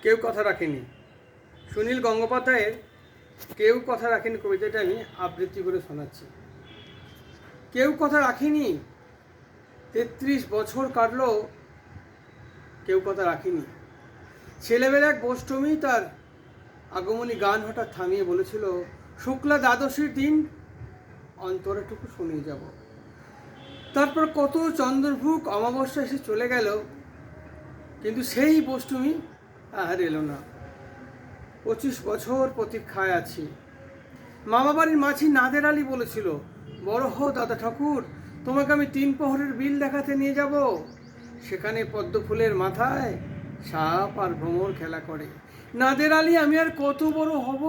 কেউ কথা রাখেনি। সুনীল গঙ্গোপাধ্যায়ের কেউ কথা রাখেনি কবিতাটা আমি আবৃত্তি করে শোনাচ্ছি। কেউ কথা রাখেনি, ৩৩ বছর কাটলো, কেউ কথা রাখেনি। ছেলেবেলা এক বোষ্টমী তার আগমনী গান হঠাৎ থামিয়ে বলেছিল, শুক্লা দ্বাদশীর দিন অন্তরাটুকু শুনিয়ে যাব। তারপর কত চন্দ্রভুক অমাবস্যা এসে চলে গেল, কিন্তু সেই বোষ্টমী আর এলো না। 25 বছর প্রতীক্ষায় আছি। মামা বাড়ির মাঝি নাদের আলী বলেছিল, বড় হো দাদা ঠাকুর, তোমাকে আমি 3 প্রহরের বিল দেখাতে নিয়ে যাব। সেখানে পদ্ম ফুলের মাথায় সাপ আর ভ্রমর খেলা করে। নাদের আলী, আমি আর কত বড় হব?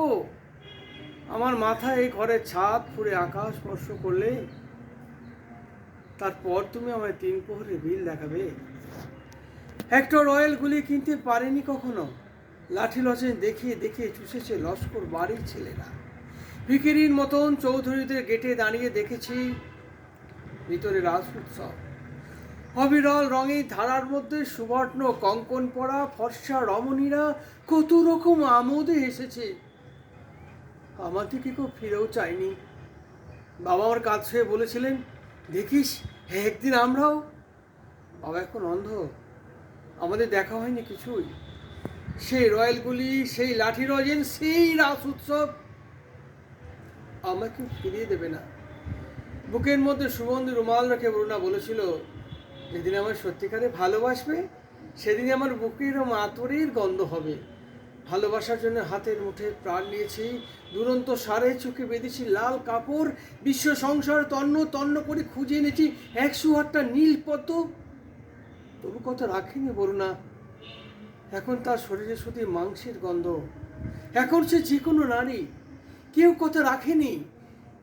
আমার মাথায় এই ঘরের ছাদ ফুঁড়ে আকাশ স্পর্শ করলে তারপর তুমি আমায় 3 প্রহরের বিল দেখাবে। একটা রয়্যাল গুলি কিনতে পারেনি কখনো। লাঠি লজেন দেখিয়ে দেখিয়ে চুষেছে লস্কর বাড়ির ছেলেরা। ভিকিরির মতন চৌধুরীদের গেটে দাঁড়িয়ে দেখেছি ভিতরে রাস উৎসব। অবিরল রঙের ধারার মধ্যে সুবর্ণ কঙ্কন পরা ফর্সা রমণীরা কত রকম আমোদে এসেছে। আমার দিকে কেউ ফিরেও চায়নি। বাবা আমার কাজ হয়ে বলেছিলেন, দেখিস একদিন আমরাও। বাবা এখন অন্ধ, আমাদের দেখা হয়নি কিছুই। সেই রয়্যালগুলি, সেই লাঠি রজেন, সেই রাস উৎসব আমাকে ফিরিয়ে দেবে না। বুকের মধ্যে সুগন্ধি রুমাল রেখে বরুণা বলেছিল, যেদিন আমার সত্যিকারে ভালোবাসবে সেদিন আমার বুকের আতরের গন্ধ হবে। ভালোবাসার জন্য হাতের মুঠে প্রাণ নিয়েছি, দুরন্ত সারে চোখে বেঁধেছি লাল কাপড়, বিশ্ব সংসার তন্ন তন্ন করে খুঁজে এনেছি 108টা নীল পদ্ম। তবু কথা রাখিনি বরুণা। এখন তার শরীরে শুধু মাংসের গন্ধ। এখন সে যে কোনো নারী। কেউ কথা রাখেনি,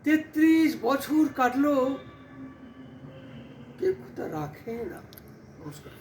33 বছর কাটলো, কেউ কথা রাখে না। নমস্কার।